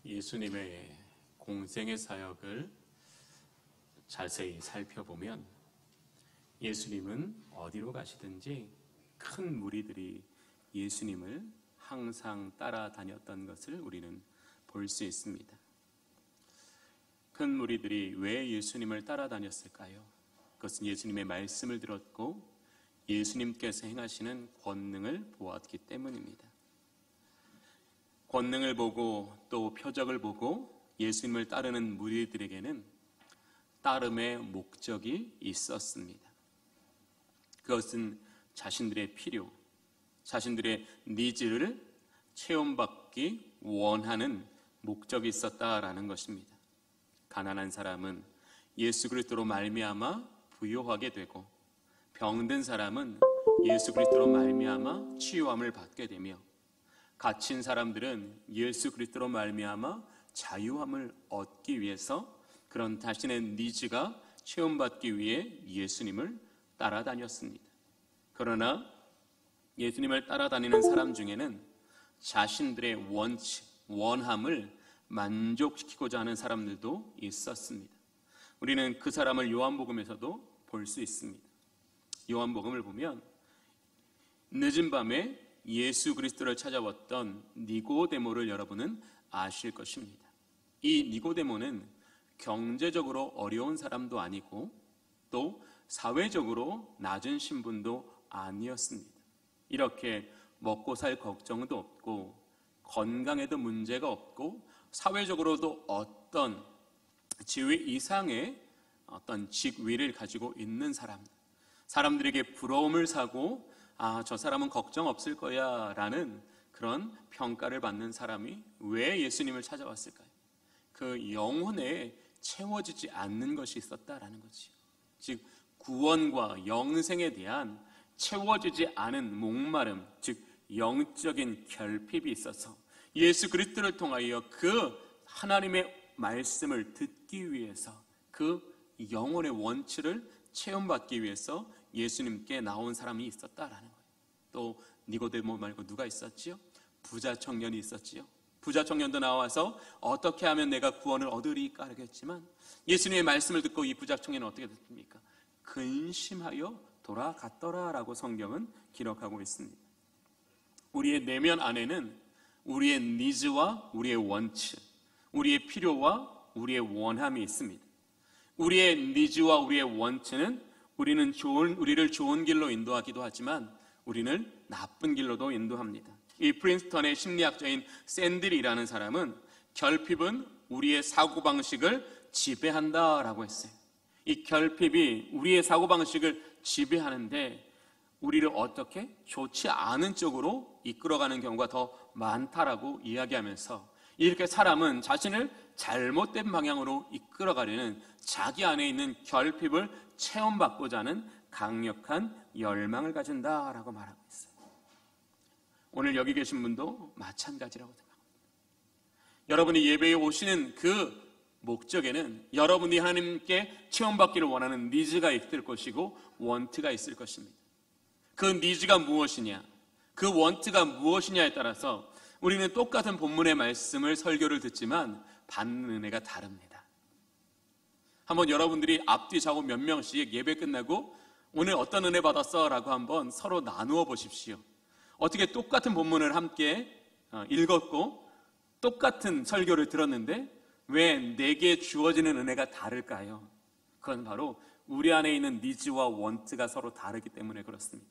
예수님의 공생의 사역을 자세히 살펴보면 예수님은 어디로 가시든지 큰 무리들이 예수님을 항상 따라다녔던 것을 우리는 볼 수 있습니다. 큰 무리들이 왜 예수님을 따라다녔을까요? 그것은 예수님의 말씀을 들었고 예수님께서 행하시는 권능을 보았기 때문입니다. 권능을 보고 또 표적을 보고 예수님을 따르는 무리들에게는 따름의 목적이 있었습니다. 그것은 자신들의 필요, 자신들의 니즈를 체험받기 원하는 목적이 있었다라는 것입니다. 가난한 사람은 예수 그리스도로 말미암아 부요하게 되고 병든 사람은 예수 그리스도로 말미암아 치유함을 받게 되며 갇힌 사람들은 예수 그리스도로 말미암아 자유함을 얻기 위해서 그런 자신의 니즈가 체험받기 위해 예수님을 따라다녔습니다. 그러나 예수님을 따라다니는 사람 중에는 자신들의 원함을 만족시키고자 하는 사람들도 있었습니다. 우리는 그 사람을 요한복음에서도 볼 수 있습니다. 요한복음을 보면 늦은 밤에 예수 그리스도를 찾아왔던 니고데모를 여러분은 아실 것입니다. 이 니고데모는 경제적으로 어려운 사람도 아니고 또 사회적으로 낮은 신분도 아니었습니다. 이렇게 먹고 살 걱정도 없고 건강에도 문제가 없고 사회적으로도 어떤 지위 이상의 어떤 직위를 가지고 있는 사람들에게 부러움을 사고 저 사람은 걱정 없을 거야 라는 그런 평가를 받는 사람이 왜 예수님을 찾아왔을까요? 그 영혼에 채워지지 않는 것이 있었다라는 거지요. 즉 구원과 영생에 대한 채워지지 않은 목마름, 즉 영적인 결핍이 있어서 예수 그리스도를 통하여 그 하나님의 말씀을 듣기 위해서 그 영혼의 원치를 체험받기 위해서 예수님께 나온 사람이 있었다라는 거예요. 또 니고데모 말고 누가 있었지요? 부자 청년이 있었지요. 부자 청년도 나와서 어떻게 하면 내가 구원을 얻으리까 하겠지만 예수님의 말씀을 듣고 이 부자 청년은 어떻게 됐습니까? 근심하여 돌아갔더라라고 성경은 기록하고 있습니다. 우리의 내면 안에는 우리의 니즈와 우리의 원치, 우리의 필요와 우리의 원함이 있습니다. 우리의 니즈와 우리의 원치는 우리를 좋은 길로 인도하기도 하지만 우리를 나쁜 길로도 인도합니다. 이 프린스턴의 심리학자인 샌들이라는 사람은 결핍은 우리의 사고방식을 지배한다라고 했어요. 이 결핍이 우리의 사고방식을 지배하는데 우리를 어떻게 좋지 않은 쪽으로 이끌어가는 경우가 더 많다라고 이야기하면서 이렇게 사람은 자신을 잘못된 방향으로 이끌어가려는 자기 안에 있는 결핍을 체험받고자 하는 강력한 열망을 가진다라고 말하고 있어요. 오늘 여기 계신 분도 마찬가지라고 생각합니다. 여러분이 예배에 오시는 그 목적에는 여러분이 하나님께 체험받기를 원하는 니즈가 있을 것이고 원트가 있을 것입니다. 그 니즈가 무엇이냐, 그 원트가 무엇이냐에 따라서 우리는 똑같은 본문의 말씀을 설교를 듣지만 받는 은혜가 다릅니다. 한번 여러분들이 앞뒤 좌우 몇 명씩 예배 끝나고 오늘 어떤 은혜 받았어? 라고 한번 서로 나누어 보십시오. 어떻게 똑같은 본문을 함께 읽었고 똑같은 설교를 들었는데 왜 내게 주어지는 은혜가 다를까요? 그건 바로 우리 안에 있는 니즈와 원트가 서로 다르기 때문에 그렇습니다.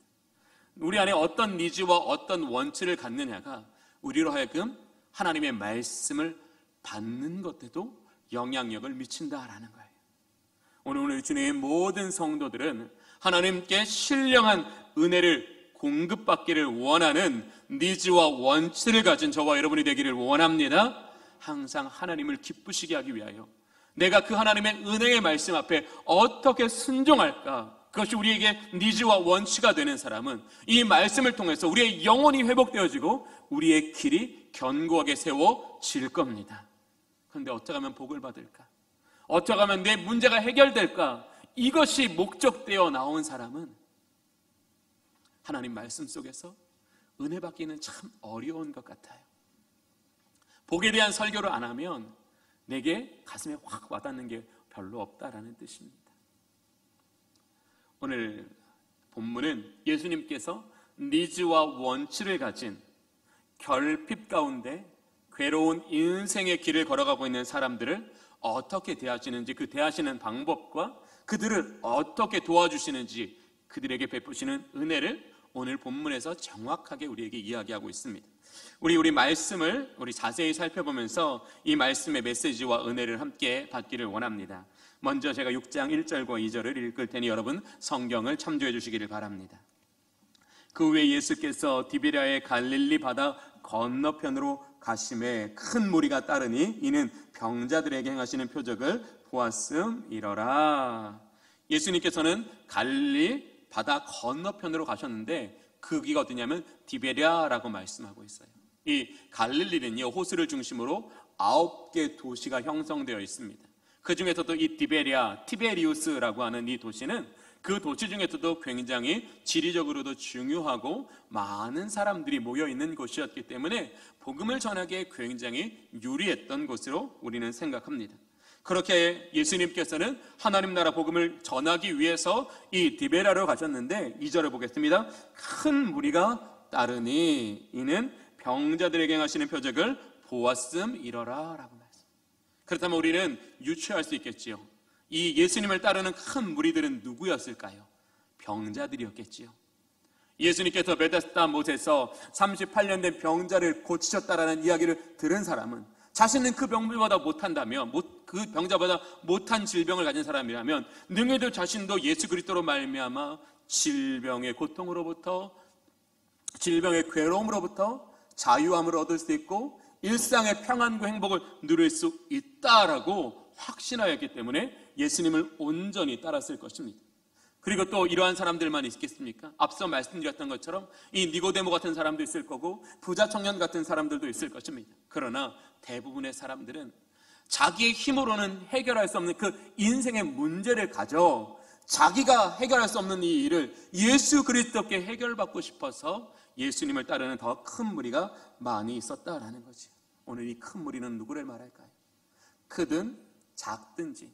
우리 안에 어떤 니즈와 어떤 원치를 갖느냐가 우리로 하여금 하나님의 말씀을 받는 것에도 영향력을 미친다라는 거예요. 오늘 주님의 모든 성도들은 하나님께 신령한 은혜를 공급받기를 원하는 니즈와 원치를 가진 저와 여러분이 되기를 원합니다. 항상 하나님을 기쁘시게 하기 위하여 내가 그 하나님의 은혜의 말씀 앞에 어떻게 순종할까? 그것이 우리에게 니즈와 원치가 되는 사람은 이 말씀을 통해서 우리의 영혼이 회복되어지고 우리의 길이 견고하게 세워질 겁니다. 그런데 어떻게 하면 복을 받을까? 어떻게 하면 내 문제가 해결될까? 이것이 목적되어 나온 사람은 하나님 말씀 속에서 은혜 받기는 참 어려운 것 같아요. 복에 대한 설교를 안 하면 내게 가슴에 확 와닿는 게 별로 없다라는 뜻입니다. 오늘 본문은 예수님께서 니즈와 원치를 가진 결핍 가운데 괴로운 인생의 길을 걸어가고 있는 사람들을 어떻게 대하시는지, 그 대하시는 방법과 그들을 어떻게 도와주시는지, 그들에게 베푸시는 은혜를 오늘 본문에서 정확하게 우리에게 이야기하고 있습니다. 우리 말씀을 자세히 살펴보면서 이 말씀의 메시지와 은혜를 함께 받기를 원합니다. 먼저 제가 6장 1절과 2절을 읽을 테니 여러분 성경을 참조해 주시기를 바랍니다. 그 후에 예수께서 디베랴의 갈릴리 바다 건너편으로 가심에 큰 무리가 따르니 이는 병자들에게 행하시는 표적을 보았음이러라. 예수님께서는 갈릴리 바다 건너편으로 가셨는데 거기가 어디냐면 디베랴라고 말씀하고 있어요. 이 갈릴리는요, 호수를 중심으로 9개 도시가 형성되어 있습니다. 그 중에서도 이 디베랴, 티베리우스라고 하는 이 도시는 그 도시 중에서도 굉장히 지리적으로도 중요하고 많은 사람들이 모여있는 곳이었기 때문에 복음을 전하기에 굉장히 유리했던 곳으로 우리는 생각합니다. 그렇게 예수님께서는 하나님 나라 복음을 전하기 위해서 이 디베랴로 가셨는데 2절을 보겠습니다. 큰 무리가 따르니 이는 병자들에게 행하시는 표적을 보았음이러라 라고 말씀. 그렇다면 우리는 유추할 수 있겠지요. 이 예수님을 따르는 큰 무리들은 누구였을까요? 병자들이었겠지요. 예수님께서 베데스다 못에서 38년 된 병자를 고치셨다라는 이야기를 들은 사람은 자신은 그 병자보다 못한다면, 그 병자보다 못한 질병을 가진 사람이라면 능히도 자신도 예수 그리스도로 말미암아 질병의 고통으로부터, 질병의 괴로움으로부터 자유함을 얻을 수 있고 일상의 평안과 행복을 누릴 수 있다라고 확신하였기 때문에 예수님을 온전히 따랐을 것입니다. 그리고 또 이러한 사람들만 있겠습니까? 앞서 말씀드렸던 것처럼 이 니고데모 같은 사람도 있을 거고 부자 청년 같은 사람들도 있을 것입니다. 그러나 대부분의 사람들은 자기의 힘으로는 해결할 수 없는 그 인생의 문제를 가져 자기가 해결할 수 없는 이 일을 예수 그리스도께 해결받고 싶어서 예수님을 따르는 더 큰 무리가 많이 있었다라는 거지. 오늘 이 큰 무리는 누구를 말할까요? 크든 작든지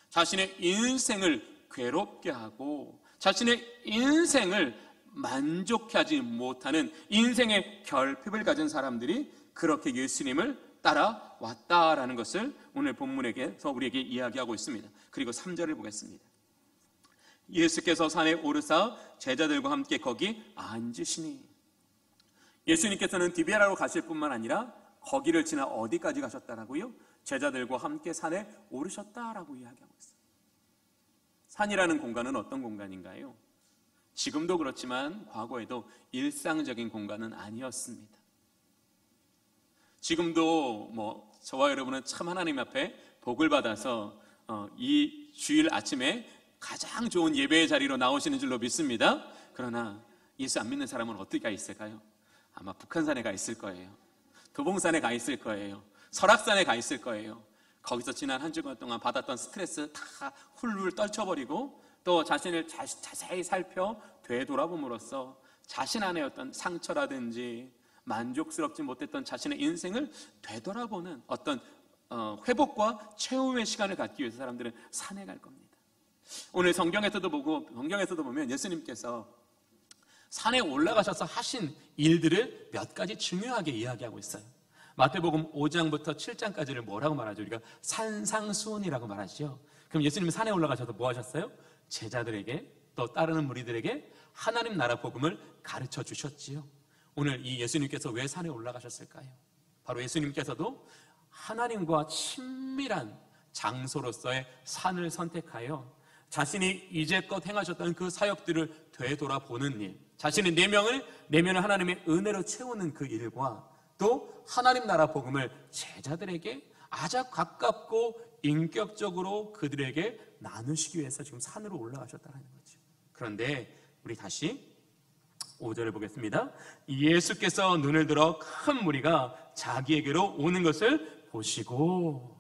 자신의 인생을 괴롭게 하고 자신의 인생을 만족해 하지 못하는 인생의 결핍을 가진 사람들이 그렇게 예수님을 따라왔다라는 것을 오늘 본문에서 우리에게 이야기하고 있습니다. 그리고 3절을 보겠습니다. 예수께서 산에 오르사 제자들과 함께 거기 앉으시니. 예수님께서는 디베랴로 가실 뿐만 아니라 거기를 지나 어디까지 가셨다라고요? 제자들과 함께 산에 오르셨다라고 이야기하고 있어요. 산이라는 공간은 어떤 공간인가요? 지금도 그렇지만 과거에도 일상적인 공간은 아니었습니다. 지금도 저와 여러분은 참 하나님 앞에 복을 받아서 이 주일 아침에 가장 좋은 예배의 자리로 나오시는 줄로 믿습니다. 그러나 예수 안 믿는 사람은 어떻게 가 있을까요? 아마 북한산에 가 있을 거예요. 도봉산에 가 있을 거예요. 설악산에 가 있을 거예요. 거기서 지난 한 주간 동안 받았던 스트레스 다 훌훌 떨쳐버리고 또 자신을 자세히 살펴 되돌아봄으로써 자신 안에 어떤 상처라든지 만족스럽지 못했던 자신의 인생을 되돌아보는 어떤 회복과 체험의 시간을 갖기 위해서 사람들은 산에 갈 겁니다. 오늘 성경에서도 보면 예수님께서 산에 올라가셔서 하신 일들을 몇 가지 중요하게 이야기하고 있어요. 마태복음 5장부터 7장까지를 뭐라고 말하죠? 우리가 산상수훈이라고 말하죠. 그럼 예수님은 산에 올라가셔서 뭐 하셨어요? 제자들에게 또 따르는 무리들에게 하나님 나라 복음을 가르쳐 주셨지요. 오늘 이 예수님께서 왜 산에 올라가셨을까요? 바로 예수님께서도 하나님과 친밀한 장소로서의 산을 선택하여 자신이 이제껏 행하셨던 그 사역들을 되돌아보는 일, 자신의 내면을 하나님의 은혜로 채우는 그 일과 또 하나님 나라 복음을 제자들에게 아주 가깝고 인격적으로 그들에게 나누시기 위해서 지금 산으로 올라가셨다는 거죠. 그런데 우리 다시 5절을 보겠습니다. 예수께서 눈을 들어 큰 무리가 자기에게로 오는 것을 보시고.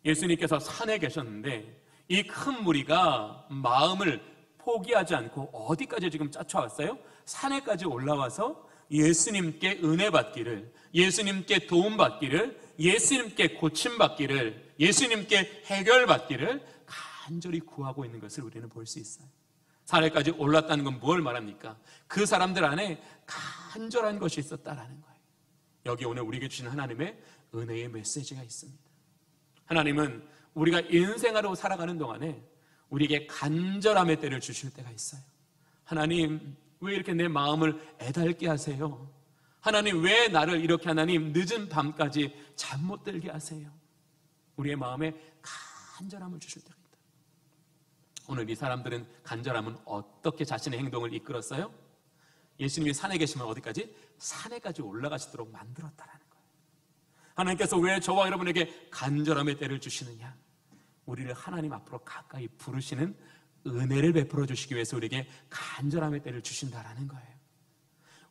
예수님께서 산에 계셨는데 이 큰 무리가 마음을 포기하지 않고 어디까지 지금 쫓아왔어요? 산에까지 올라와서 예수님께 은혜 받기를, 예수님께 도움받기를, 예수님께 고침받기를, 예수님께 해결받기를 간절히 구하고 있는 것을 우리는 볼 수 있어요. 산에까지 올랐다는 건 뭘 말합니까? 그 사람들 안에 간절한 것이 있었다라는 거예요. 여기 오늘 우리에게 주신 하나님의 은혜의 메시지가 있습니다. 하나님은 우리가 인생으로 살아가는 동안에 우리에게 간절함의 때를 주실 때가 있어요. 하나님, 왜 이렇게 내 마음을 애달게 하세요? 하나님, 왜 나를 이렇게 하나님 늦은 밤까지 잠 못 들게 하세요? 우리의 마음에 간절함을 주실 때가 있다. 오늘 이 사람들은 간절함은 어떻게 자신의 행동을 이끌었어요? 예수님이 산에 계시면 어디까지? 산에까지 올라가시도록 만들었다라는 거예요. 하나님께서 왜 저와 여러분에게 간절함의 때를 주시느냐? 우리를 하나님 앞으로 가까이 부르시는 은혜를 베풀어 주시기 위해서 우리에게 간절함의 때를 주신다라는 거예요.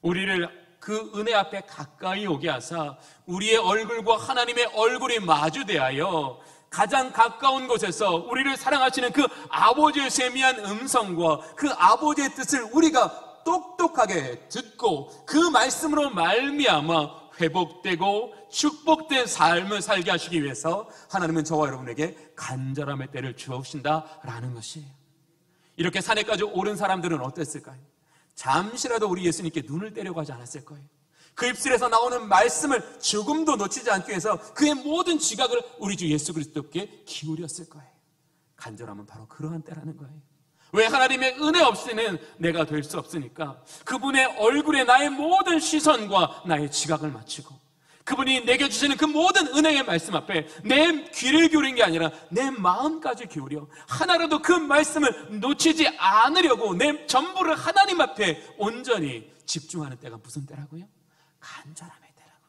우리를 그 은혜 앞에 가까이 오게 하사 우리의 얼굴과 하나님의 얼굴이 마주대하여 가장 가까운 곳에서 우리를 사랑하시는 그 아버지의 세미한 음성과 그 아버지의 뜻을 우리가 똑똑하게 듣고 그 말씀으로 말미암아 회복되고 축복된 삶을 살게 하시기 위해서 하나님은 저와 여러분에게 간절함의 때를 주신다라는 것이에요. 이렇게 산에까지 오른 사람들은 어땠을까요? 잠시라도 우리 예수님께 눈을 떼려고 하지 않았을 거예요. 그 입술에서 나오는 말씀을 조금도 놓치지 않기 위해서 그의 모든 지각을 우리 주 예수 그리스도께 기울였을 거예요. 간절함은 바로 그러한 때라는 거예요. 왜? 하나님의 은혜 없이는 내가 될 수 없으니까 그분의 얼굴에 나의 모든 시선과 나의 지각을 맞추고 그분이 내게 주시는 그 모든 은혜의 말씀 앞에 내 귀를 기울인 게 아니라 내 마음까지 기울여 하나라도 그 말씀을 놓치지 않으려고 내 전부를 하나님 앞에 온전히 집중하는 때가 무슨 때라고요? 간절함의 때라고요.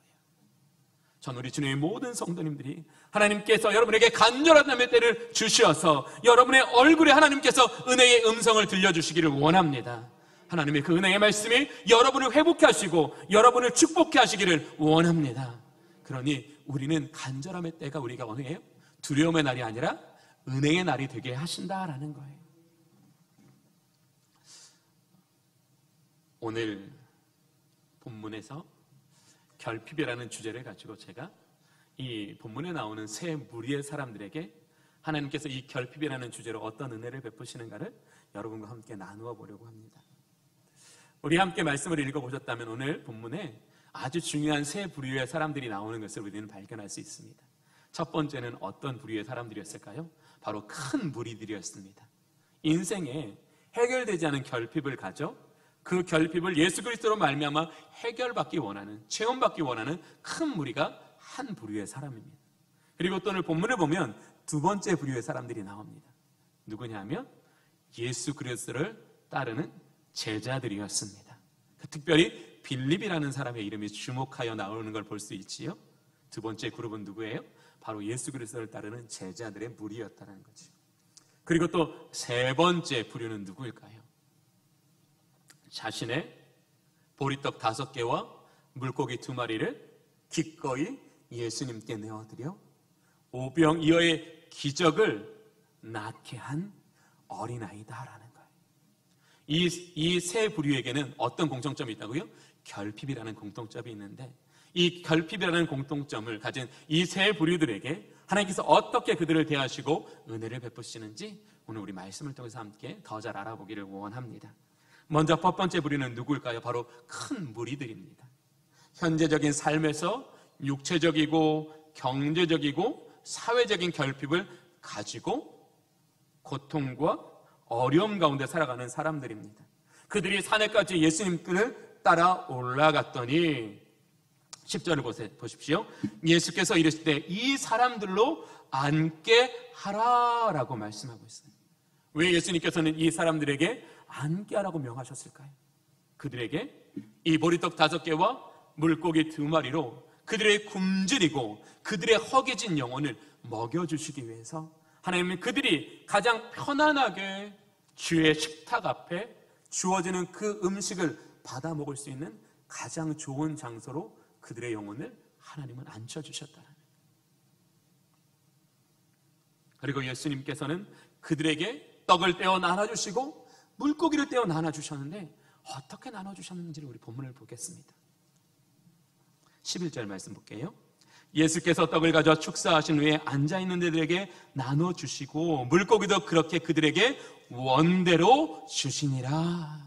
전 우리 주님의 모든 성도님들이 하나님께서 여러분에게 간절함의 때를 주셔서 여러분의 얼굴에 하나님께서 은혜의 음성을 들려주시기를 원합니다. 하나님의 그 은혜의 말씀이 여러분을 회복해 하시고 여러분을 축복해 하시기를 원합니다. 그러니 우리는 간절함의 때가 우리가 어느 해요? 두려움의 날이 아니라 은혜의 날이 되게 하신다라는 거예요. 오늘 본문에서 결핍이라는 주제를 가지고 제가 이 본문에 나오는 세 무리의 사람들에게 하나님께서 이 결핍이라는 주제로 어떤 은혜를 베푸시는가를 여러분과 함께 나누어 보려고 합니다. 우리 함께 말씀을 읽어보셨다면 오늘 본문에 아주 중요한 세 부류의 사람들이 나오는 것을 우리는 발견할 수 있습니다. 첫 번째는 어떤 부류의 사람들이었을까요? 바로 큰 무리들이었습니다. 인생에 해결되지 않은 결핍을 가져 그 결핍을 예수 그리스도로 말미암아 해결받기 원하는, 체험받기 원하는 큰 무리가 한 부류의 사람입니다. 그리고 또 오늘 본문을 보면 두 번째 부류의 사람들이 나옵니다. 누구냐 하면 예수 그리스도를 따르는 제자들이었습니다. 특별히 빌립이라는 사람의 이름이 주목하여 나오는 걸 볼 수 있지요. 두 번째 그룹은 누구예요? 바로 예수 그리스도를 따르는 제자들의 무리였다는 거죠. 그리고 또 세 번째 부류는 누구일까요? 자신의 보리떡 5개와 물고기 2마리를 기꺼이 예수님께 내어드려 오병이어의 기적을 낳게 한 어린아이다라는 거예요. 이 세 부류에게는 어떤 공통점이 있다고요? 결핍이라는 공통점이 있는데 이 결핍이라는 공통점을 가진 이 세 부류들에게 하나님께서 어떻게 그들을 대하시고 은혜를 베푸시는지 오늘 우리 말씀을 통해서 함께 더 잘 알아보기를 원합니다. 먼저 첫 번째 부류는 누구일까요? 바로 큰 무리들입니다. 현재적인 삶에서 육체적이고 경제적이고 사회적인 결핍을 가지고 고통과 어려움 가운데 살아가는 사람들입니다. 그들이 산에까지 예수님을 따라 올라갔더니 10절을 보십시오. 예수께서 이르실 때 이 사람들로 앉게 하라라고 말씀하고 있어요. 왜 예수님께서는 이 사람들에게 앉게 하라고 명하셨을까요? 그들에게 이 보리떡 5개와 물고기 2마리로 그들의 굶주리고 그들의 허기진 영혼을 먹여주시기 위해서 하나님은 그들이 가장 편안하게 주의 식탁 앞에 주어지는 그 음식을 받아 먹을 수 있는 가장 좋은 장소로 그들의 영혼을 하나님은 앉혀주셨다는 거예요. 그리고 예수님께서는 그들에게 떡을 떼어 나눠주시고 물고기를 떼어 나눠주셨는데 어떻게 나눠주셨는지를 우리 본문을 보겠습니다. 11절 말씀 볼게요. 예수께서 떡을 가져 축사하신 후에 앉아있는 데들에게 나눠주시고 물고기도 그렇게 그들에게 원대로 주시니라.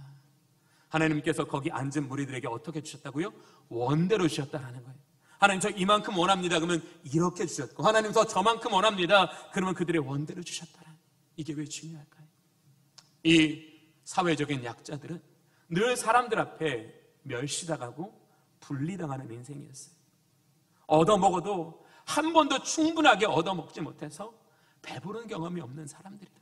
하나님께서 거기 앉은 무리들에게 어떻게 주셨다고요? 원대로 주셨다라는 거예요. 하나님 저 이만큼 원합니다. 그러면 이렇게 주셨고, 하나님 저 저만큼 원합니다. 그러면 그들의 원대로 주셨다라는, 이게 왜 중요할까요? 이 사회적인 약자들은 늘 사람들 앞에 멸시당하고 분리당하는 인생이었어요. 얻어먹어도 한 번도 충분하게 얻어먹지 못해서 배부른 경험이 없는 사람들이다.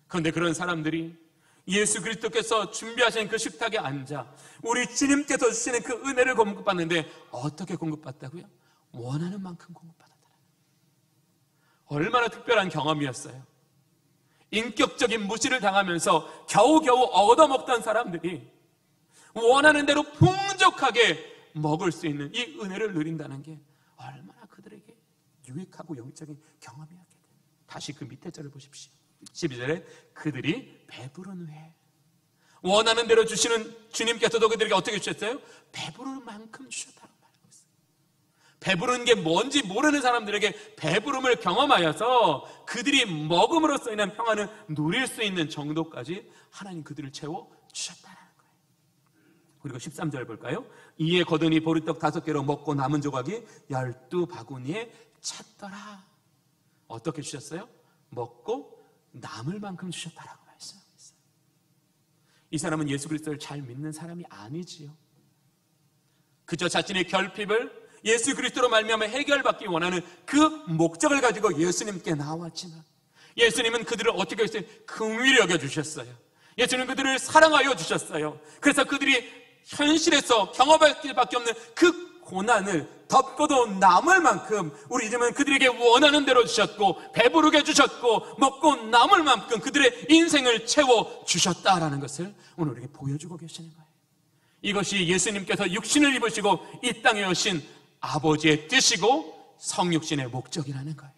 그런데 그런 사람들이 예수 그리스도께서 준비하신 그 식탁에 앉아 우리 주님께서 주시는 그 은혜를 공급받는데, 어떻게 공급받다고요? 원하는 만큼 공급받았다. 얼마나 특별한 경험이었어요. 인격적인 무시를 당하면서 겨우겨우 얻어먹던 사람들이 원하는 대로 풍족하게 먹을 수 있는 이 은혜를 누린다는 게 얼마나 그들에게 유익하고 영적인 경험이었겠어요. 다시 그 밑에 절을 보십시오. 12절에 그들이 배부른 후에, 원하는 대로 주시는 주님께서도 그들에게 어떻게 주셨어요? 배부른 만큼 주셨다고 말하고 있어요. 배부른 게 뭔지 모르는 사람들에게 배부름을 경험하여서 그들이 먹음으로써 인한 평안을 누릴 수 있는 정도까지 하나님 그들을 채워 주셨다는 거예요. 그리고 13절 볼까요? 이에 거두니 보리떡 5개로 먹고 남은 조각이 12바구니에 찼더라. 어떻게 주셨어요? 먹고 남을 만큼 주셨다라고 말씀하고 있어요. 이 사람은 예수 그리스도를 잘 믿는 사람이 아니지요. 그저 자신의 결핍을 예수 그리스도로 말미암아 해결받기 원하는 그 목적을 가지고 예수님께 나왔지만, 예수님은 그들을 어떻게 했어요? 긍휼히 여겨주셨어요. 예수님은 그들을 사랑하여 주셨어요. 그래서 그들이 현실에서 경험할 수밖에 없는 그 고난을 덮고도 남을 만큼 우리 이제는 그들에게 원하는 대로 주셨고, 배부르게 주셨고, 먹고 남을 만큼 그들의 인생을 채워 주셨다라는 것을 오늘 우리에게 보여주고 계시는 거예요. 이것이 예수님께서 육신을 입으시고 이 땅에 오신 아버지의 뜻이고 성육신의 목적이라는 거예요.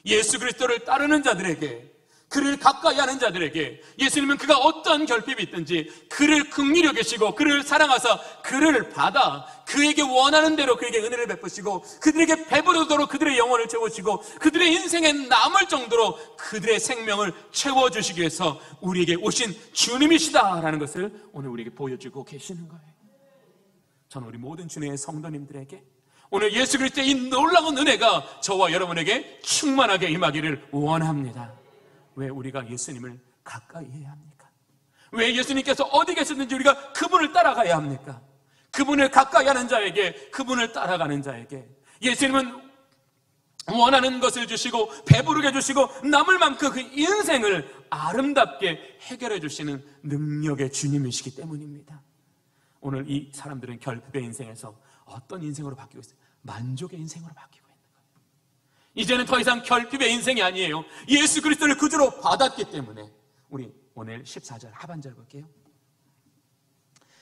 예수 그리스도를 따르는 자들에게, 그를 가까이 하는 자들에게 예수님은 그가 어떤 결핍이 있든지 그를 긍휼히 여기시고 그를 사랑하사 그를 받아 그에게 원하는 대로 그에게 은혜를 베푸시고 그들에게 배부르도록 그들의 영혼을 채우시고 그들의 인생에 남을 정도로 그들의 생명을 채워주시기 위해서 우리에게 오신 주님이시다라는 것을 오늘 우리에게 보여주고 계시는 거예요. 저는 우리 모든 주님의 성도님들에게 오늘 예수 그리스도의 이 놀라운 은혜가 저와 여러분에게 충만하게 임하기를 원합니다. 왜 우리가 예수님을 가까이 해야 합니까? 왜 예수님께서 어디 계시든지 우리가 그분을 따라가야 합니까? 그분을 가까이 하는 자에게, 그분을 따라가는 자에게 예수님은 원하는 것을 주시고 배부르게 주시고 남을 만큼 그 인생을 아름답게 해결해 주시는 능력의 주님이시기 때문입니다. 오늘 이 사람들은 결핍의 인생에서 어떤 인생으로 바뀌고 있어요? 만족의 인생으로 바뀌고 있는 거예요. 이제는 더 이상 결핍의 인생이 아니에요. 예수 그리스도를 구주로 받았기 때문에. 우리 오늘 14절 하반절 볼게요.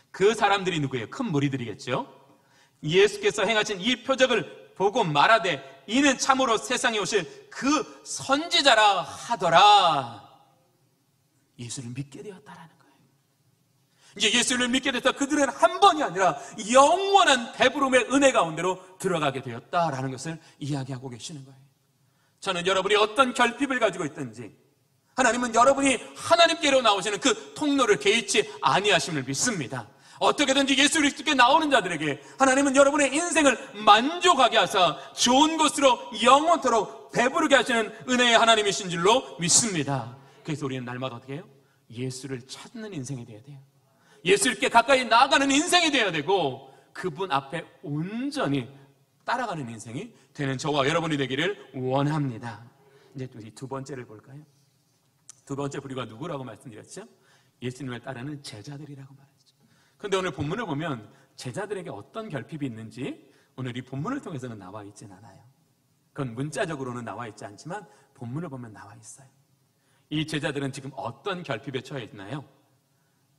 그 사람들이 누구예요? 큰 무리들이겠죠. 예수께서 행하신 이 표적을 보고 말하되 이는 참으로 세상에 오실 그 선지자라 하더라. 예수를 믿게 되었다라는 거예요. 이제 예수를 믿게 돼서 그들은 한 번이 아니라 영원한 배부름의 은혜 가운데로 들어가게 되었다라는 것을 이야기하고 계시는 거예요. 저는 여러분이 어떤 결핍을 가지고 있든지 하나님은 여러분이 하나님께로 나오시는 그 통로를 개의치 아니하심을 믿습니다. 어떻게든지 예수 그리스도께 나오는 자들에게 하나님은 여러분의 인생을 만족하게 하사 좋은 것으로 영원토록 배부르게 하시는 은혜의 하나님이신 줄로 믿습니다. 그래서 우리는 날마다 어떻게 해요? 예수를 찾는 인생이 되어야 돼요. 예수님께 가까이 나아가는 인생이 되어야 되고 그분 앞에 온전히 따라가는 인생이 되는 저와 여러분이 되기를 원합니다. 이제 또 이 두 번째를 볼까요? 두 번째 부류가 누구라고 말씀드렸죠? 예수님을 따르는 제자들이라고 말했죠. 그런데 오늘 본문을 보면 제자들에게 어떤 결핍이 있는지 오늘 이 본문을 통해서는 나와 있진 않아요. 그건 문자적으로는 나와 있지 않지만 본문을 보면 나와 있어요. 이 제자들은 지금 어떤 결핍에 처해 있나요?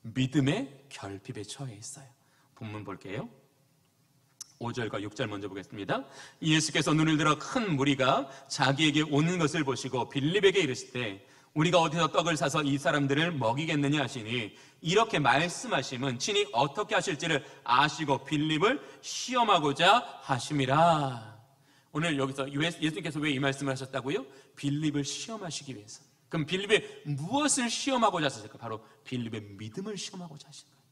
믿음의 결핍에 처해 있어요. 본문 볼게요. 5절과 6절 먼저 보겠습니다. 예수께서 눈을 들어 큰 무리가 자기에게 오는 것을 보시고 빌립에게 이르시되 우리가 어디서 떡을 사서 이 사람들을 먹이겠느냐 하시니 이렇게 말씀하심은 친히 어떻게 하실지를 아시고 빌립을 시험하고자 하심이라. 오늘 여기서 예수님께서 왜 이 말씀을 하셨다고요? 빌립을 시험하시기 위해서. 그럼 빌립의 무엇을 시험하고자 하셨을까? 바로 빌립의 믿음을 시험하고자 하신 거예요.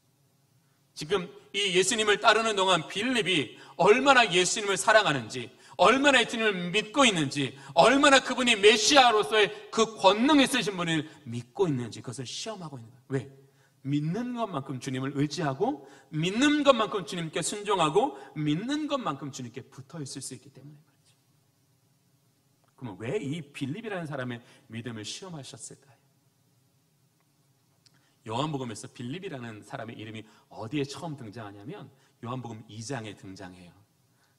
지금 이 예수님을 따르는 동안 빌립이 얼마나 예수님을 사랑하는지, 얼마나 예수님을 믿고 있는지, 얼마나 그분이 메시아로서의 그 권능 있으신 분을 믿고 있는지 그것을 시험하고 있는 거예요. 왜? 믿는 것만큼 주님을 의지하고 믿는 것만큼 주님께 순종하고 믿는 것만큼 주님께 붙어 있을 수 있기 때문에 그렇죠. 그러면 왜 이 빌립이라는 사람의 믿음을 시험하셨을까요? 요한복음에서 빌립이라는 사람의 이름이 어디에 처음 등장하냐면 요한복음 2장에 등장해요.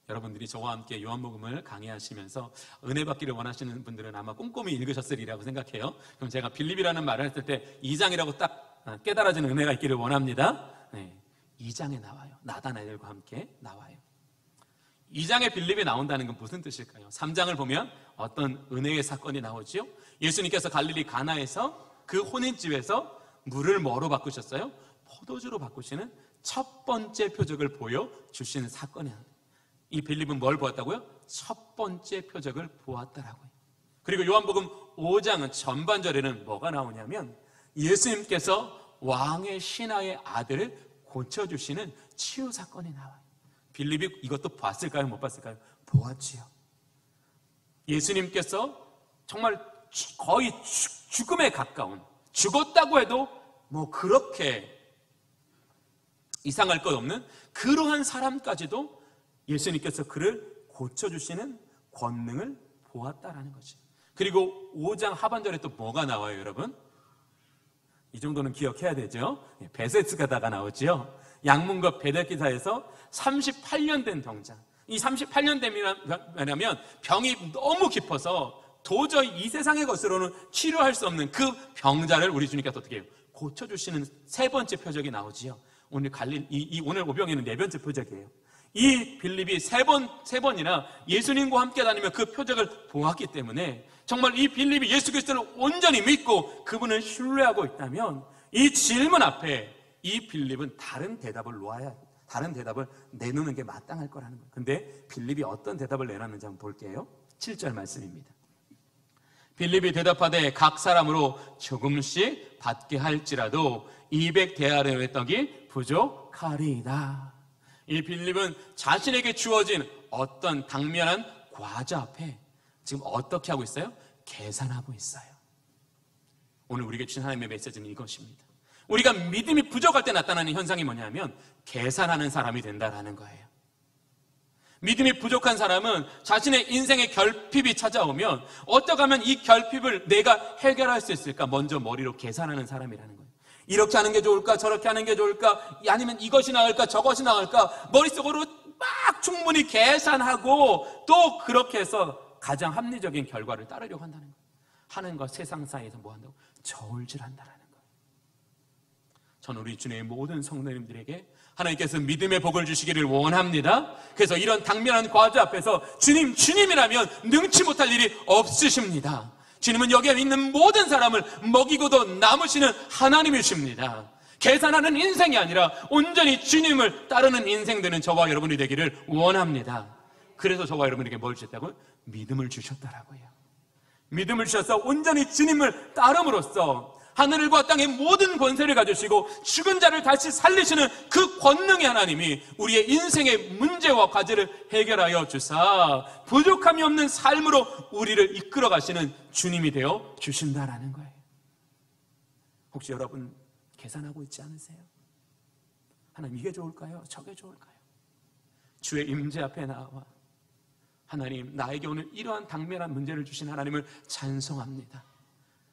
여러분들이 저와 함께 요한복음을 강의하시면서 은혜 받기를 원하시는 분들은 아마 꼼꼼히 읽으셨으리라고 생각해요. 그럼 제가 빌립이라는 말을 했을 때 2장이라고 딱 깨달아지는 은혜가 있기를 원합니다. 네, 2장에 나와요. 나다나엘과 함께 나와요. 2장에 빌립이 나온다는 건 무슨 뜻일까요? 3장을 보면 어떤 은혜의 사건이 나오죠. 예수님께서 갈릴리 가나에서 그 혼인집에서 물을 뭐로 바꾸셨어요? 포도주로 바꾸시는 첫 번째 표적을 보여주시는 사건이에요. 이 빌립은 뭘 보았다고요? 첫 번째 표적을 보았다라고요. 그리고 요한복음 5장은 전반절에는 뭐가 나오냐면 예수님께서 왕의 신하의 아들을 고쳐주시는 치유 사건이 나와요. 빌립이 이것도 봤을까요? 못 봤을까요? 보았지요. 예수님께서 정말 거의 죽음에 가까운, 죽었다고 해도 뭐 그렇게 이상할 것 없는 그러한 사람까지도 예수님께서 그를 고쳐주시는 권능을 보았다라는 거죠. 그리고 5장 하반절에 또 뭐가 나와요, 여러분? 이 정도는 기억해야 되죠. 베세스가다가 나오죠. 양문과 베데기사에서 38년 된 병자. 이 38년 되면 병이 너무 깊어서 도저히 이 세상의 것으로는 치료할 수 없는 그 병자를 우리 주님께서 어떻게 해요? 고쳐주시는 세 번째 표적이 나오지요. 오늘 오늘 오병이는 네 번째 표적이에요. 이 빌립이 세 번이나 예수님과 함께 다니며 그 표적을 보았기 때문에 정말 이 빌립이 예수 그리스도를 온전히 믿고 그분을 신뢰하고 있다면 이 질문 앞에 이 빌립은 다른 대답을 내놓는 게 마땅할 거라는 거예요. 근데 빌립이 어떤 대답을 내놨는지 한번 볼게요. 7절 말씀입니다. 빌립이 대답하되 각 사람으로 조금씩 받게 할지라도 200데나리온의 떡이 부족하리이다. 이 빌립은 자신에게 주어진 어떤 당면한 과자 앞에 지금 어떻게 하고 있어요? 계산하고 있어요. 오늘 우리에게 주신 하나님의 메시지는 이것입니다. 우리가 믿음이 부족할 때 나타나는 현상이 뭐냐면 계산하는 사람이 된다라는 거예요. 믿음이 부족한 사람은 자신의 인생의 결핍이 찾아오면 어떻게 하면 이 결핍을 내가 해결할 수 있을까? 먼저 머리로 계산하는 사람이라는 거예요. 이렇게 하는 게 좋을까? 저렇게 하는 게 좋을까? 아니면 이것이 나을까? 저것이 나을까? 머릿속으로 막 충분히 계산하고 또 그렇게 해서 가장 합리적인 결과를 따르려고 한다는 거예요. 하나님과 세상 사이에서 뭐 한다고? 저울질한다라는 거예요. 저는 우리 주님의 모든 성도님들에게 하나님께서 믿음의 복을 주시기를 원합니다. 그래서 이런 당면한 과자 앞에서 주님이라면 능치 못할 일이 없으십니다. 주님은 여기에 있는 모든 사람을 먹이고도 남으시는 하나님이십니다. 계산하는 인생이 아니라 온전히 주님을 따르는 인생 되는 저와 여러분이 되기를 원합니다. 그래서 저와 여러분에게 뭘 주셨다고요? 믿음을 주셨다라고요. 믿음을 주셔서 온전히 주님을 따름으로써 하늘과 땅의 모든 권세를 가지시고 죽은 자를 다시 살리시는 그 권능의 하나님이 우리의 인생의 문제와 과제를 해결하여 주사 부족함이 없는 삶으로 우리를 이끌어 가시는 주님이 되어 주신다라는 거예요. 혹시 여러분 계산하고 있지 않으세요? 하나님 이게 좋을까요? 저게 좋을까요? 주의 임재 앞에 나와 하나님 나에게 오늘 이러한 당면한 문제를 주신 하나님을 찬송합니다.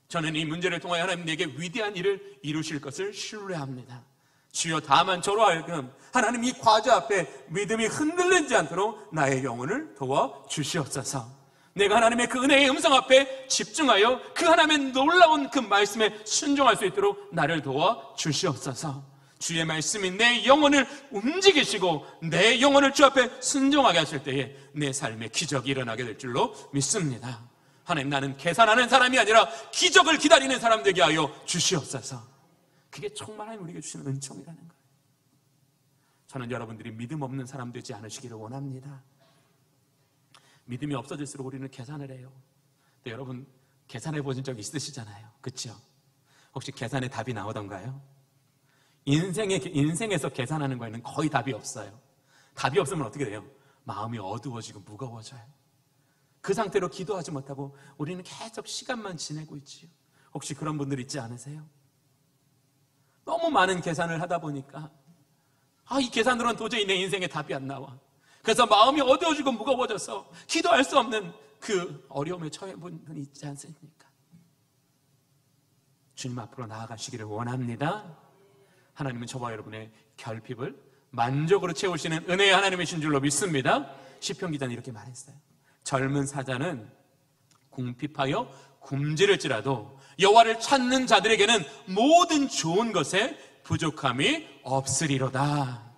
저는 이 문제를 통하여 하나님 내게 위대한 일을 이루실 것을 신뢰합니다. 주여 다만 저로 하여금 하나님 이 과자 앞에 믿음이 흔들리지 않도록 나의 영혼을 도와주시옵소서. 내가 하나님의 그 은혜의 음성 앞에 집중하여 그 하나님의 놀라운 그 말씀에 순종할 수 있도록 나를 도와주시옵소서. 주의 말씀이 내 영혼을 움직이시고 내 영혼을 주 앞에 순종하게 하실 때에 내 삶에 기적이 일어나게 될 줄로 믿습니다. 하나님, 나는 계산하는 사람이 아니라 기적을 기다리는 사람 되게 하여 주시옵소서. 그게 정말 하나님 우리에게 주시는 은총이라는 거예요. 저는 여러분들이 믿음 없는 사람 되지 않으시기를 원합니다. 믿음이 없어질수록 우리는 계산을 해요. 근데 여러분 계산해 보신 적 있으시잖아요. 그렇죠? 혹시 계산에 답이 나오던가요? 인생에서 계산하는 거에는 거의 답이 없어요. 답이 없으면 어떻게 돼요? 마음이 어두워지고 무거워져요. 그 상태로 기도하지 못하고 우리는 계속 시간만 지내고 있지요. 혹시 그런 분들 있지 않으세요? 너무 많은 계산을 하다 보니까 이 계산으로는 도저히 내 인생에 답이 안 나와. 그래서 마음이 어두워지고 무거워져서 기도할 수 없는 그 어려움에 처해 본 분이 있지 않습니까? 주님 앞으로 나아가시기를 원합니다. 하나님은 저와 여러분의 결핍을 만족으로 채우시는 은혜의 하나님이신 줄로 믿습니다. 시편 기자는 이렇게 말했어요. 젊은 사자는 궁핍하여 굶주릴지라도 여호와를 찾는 자들에게는 모든 좋은 것에 부족함이 없으리로다.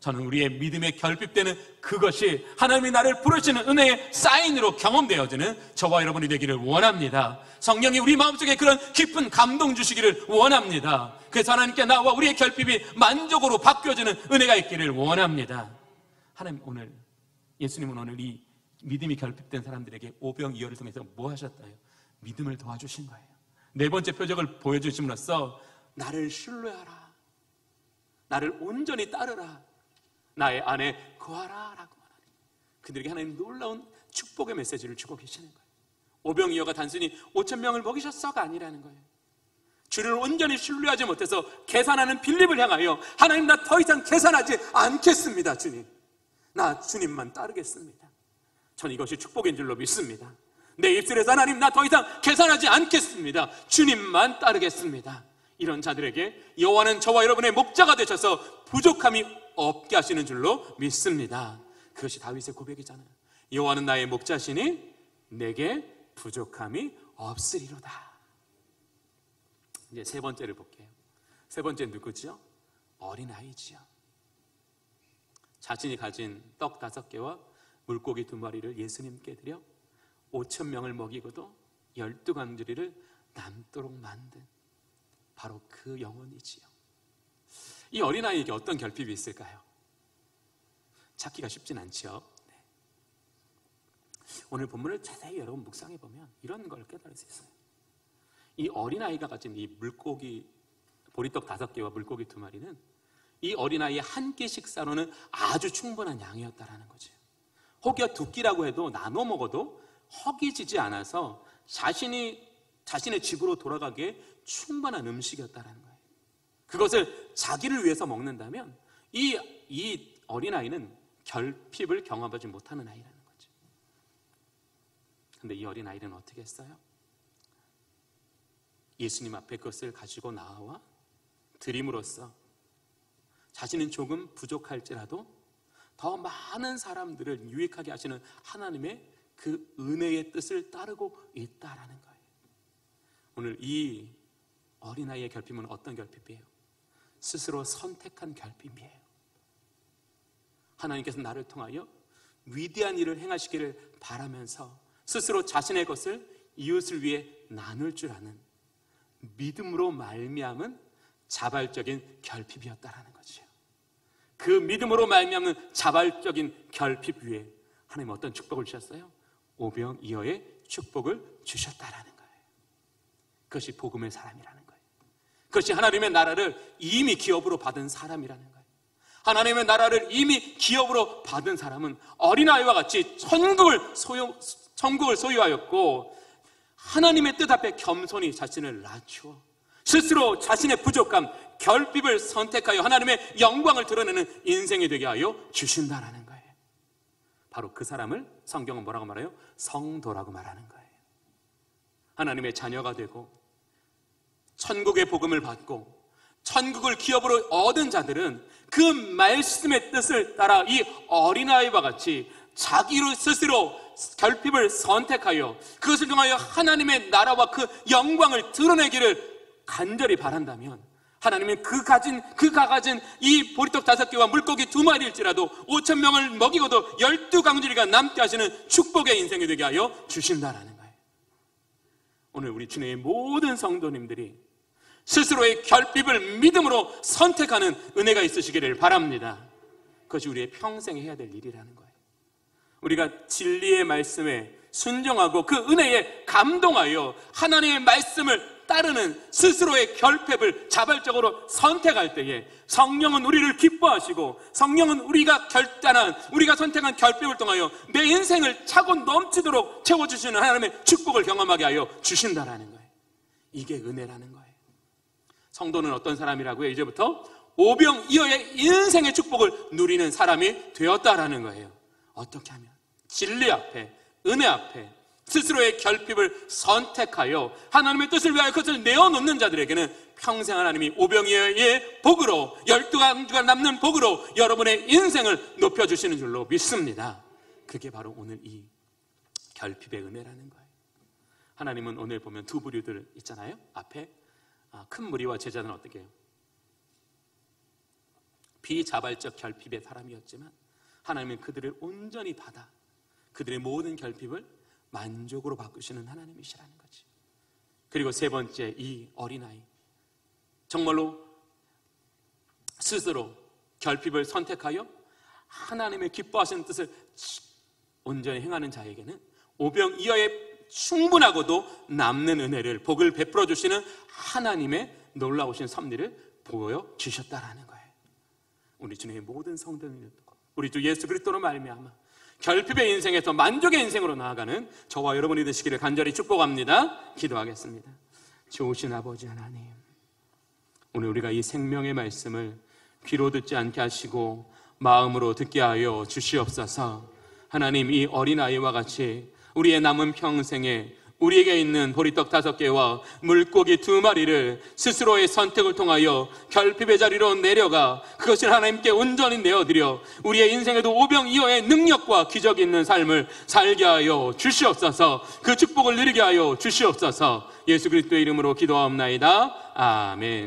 저는 우리의 믿음에 결핍되는 그것이 하나님이 나를 부르시는 은혜의 사인으로 경험되어지는 저와 여러분이 되기를 원합니다. 성령이 우리 마음속에 그런 깊은 감동 주시기를 원합니다. 그래서 하나님께 나와 우리의 결핍이 만족으로 바뀌어지는 은혜가 있기를 원합니다. 하나님, 오늘 예수님은 오늘 이 믿음이 결핍된 사람들에게 오병이어를 통해서 뭐 하셨어요? 믿음을 도와주신 거예요. 네 번째 표적을 보여주심으로써 나를 신뢰하라, 나를 온전히 따르라, 나의 안에 거하라 라고 말하는, 그들에게 하나님 놀라운 축복의 메시지를 주고 계시는 거예요. 오병이어가 단순히 5,000명을 먹이셨어가 아니라는 거예요. 주를 온전히 신뢰하지 못해서 계산하는 빌립을 향하여 하나님, 나 더 이상 계산하지 않겠습니다. 주님, 나 주님만 따르겠습니다. 전 이것이 축복인 줄로 믿습니다. 내 입술에서 하나님, 나 더 이상 계산하지 않겠습니다. 주님만 따르겠습니다. 이런 자들에게 여호와는 저와 여러분의 목자가 되셔서 부족함이 없게 하시는 줄로 믿습니다. 그것이 다윗의 고백이잖아요. 여호와는 나의 목자시니 내게 부족함이 없으리로다. 이제 세 번째를 볼게요. 세 번째 누구죠? 어린아이지요. 자신이 가진 떡 5개와 물고기 2마리를 예수님께 드려 5,000명을 먹이고도 12광주리를 남도록 만든 바로 그 영혼이지요. 이 어린아이에게 어떤 결핍이 있을까요? 찾기가 쉽진 않죠. 네. 오늘 본문을 자세히 여러분 묵상해 보면 이런 걸 깨달을 수 있어요. 이 어린아이가 가진 이 물고기, 보리떡 5개와 물고기 2마리는 이 어린아이의 한 끼 식사로는 아주 충분한 양이었다라는 거죠. 혹여 2끼라고 해도 나눠 먹어도 허기지지 않아서 자신의 집으로 돌아가기에 충분한 음식이었다라는 거예요. 그것을 자기를 위해서 먹는다면 이 어린아이는 결핍을 경험하지 못하는 아이라는 거죠. 그런데 이 어린아이는 어떻게 했어요? 예수님 앞에 그것을 가지고 나와 드림으로써 자신은 조금 부족할지라도 더 많은 사람들을 유익하게 하시는 하나님의 그 은혜의 뜻을 따르고 있다라는 거예요. 오늘 이 어린아이의 결핍은 어떤 결핍이에요? 스스로 선택한 결핍이에요. 하나님께서 나를 통하여 위대한 일을 행하시기를 바라면서 스스로 자신의 것을 이웃을 위해 나눌 줄 아는 믿음으로 말미암은 자발적인 결핍이었다라는 거죠. 그 믿음으로 말미암는 자발적인 결핍 위에 하나님은 어떤 축복을 주셨어요? 오병이어의 축복을 주셨다라는 거예요. 그것이 복음의 사람이라는 거예요. 그것이 하나님의 나라를 이미 기업으로 받은 사람이라는 거예요. 하나님의 나라를 이미 기업으로 받은 사람은 어린아이와 같이 천국을 소유하였고 하나님의 뜻 앞에 겸손히 자신을 낮추어 스스로 자신의 부족함, 결핍을 선택하여 하나님의 영광을 드러내는 인생이 되게 하여 주신다라는 거예요. 바로 그 사람을 성경은 뭐라고 말해요? 성도라고 말하는 거예요. 하나님의 자녀가 되고 천국의 복음을 받고 천국을 기업으로 얻은 자들은 그 말씀의 뜻을 따라 이 어린아이와 같이 자기로 스스로 결핍을 선택하여 그것을 통하여 하나님의 나라와 그 영광을 드러내기를 간절히 바란다면 하나님은 그가 가진 이 보리떡 5개와 물고기 2마리일지라도 5,000명을 먹이고도 12광주리가 남게 하시는 축복의 인생이 되게 하여 주신다라는 거예요. 오늘 우리 주님의 모든 성도님들이 스스로의 결핍을 믿음으로 선택하는 은혜가 있으시기를 바랍니다. 그것이 우리의 평생에 해야 될 일이라는 거예요. 우리가 진리의 말씀에 순종하고 그 은혜에 감동하여 하나님의 말씀을 따르는 스스로의 결핍을 자발적으로 선택할 때에 성령은 우리를 기뻐하시고 성령은 우리가 선택한 결핍을 통하여 내 인생을 차고 넘치도록 채워주시는 하나님의 축복을 경험하게 하여 주신다라는 거예요. 이게 은혜라는 거예요. 성도는 어떤 사람이라고요? 이제부터 오병이어의 인생의 축복을 누리는 사람이 되었다라는 거예요. 어떻게 하면? 진리 앞에, 은혜 앞에 스스로의 결핍을 선택하여 하나님의 뜻을 위하여 그것을 내어놓는 자들에게는 평생 하나님이 오병이어의 복으로 12가지가 남는 복으로 여러분의 인생을 높여주시는 줄로 믿습니다. 그게 바로 오늘 이 결핍의 은혜라는 거예요. 하나님은 오늘 보면 두 부류들 있잖아요. 앞에 큰 무리와 제자는 어떻게 해요? 비자발적 결핍의 사람이었지만 하나님은 그들을 온전히 받아 그들의 모든 결핍을 만족으로 바꾸시는 하나님이시라는 거지. 그리고 세 번째, 이 어린아이, 정말로 스스로 결핍을 선택하여 하나님의 기뻐하시는 뜻을 온전히 행하는 자에게는 오병이어의 충분하고도 남는 은혜를, 복을 베풀어 주시는 하나님의 놀라우신 섭리를 보여주셨다라는 거예요. 우리 주님의 모든 성도들, 우리 주 예수 그리스도로 말미암아 결핍의 인생에서 만족의 인생으로 나아가는 저와 여러분이 되시기를 간절히 축복합니다. 기도하겠습니다. 좋으신 아버지 하나님, 오늘 우리가 이 생명의 말씀을 귀로 듣지 않게 하시고 마음으로 듣게 하여 주시옵소서. 하나님, 이 어린아이와 같이 우리의 남은 평생에 우리에게 있는 보리떡 5개와 물고기 2마리를 스스로의 선택을 통하여 결핍의 자리로 내려가 그것을 하나님께 온전히 내어드려 우리의 인생에도 오병이어의 능력과 기적이 있는 삶을 살게 하여 주시옵소서. 그 축복을 누리게 하여 주시옵소서. 예수 그리스도의 이름으로 기도하옵나이다. 아멘.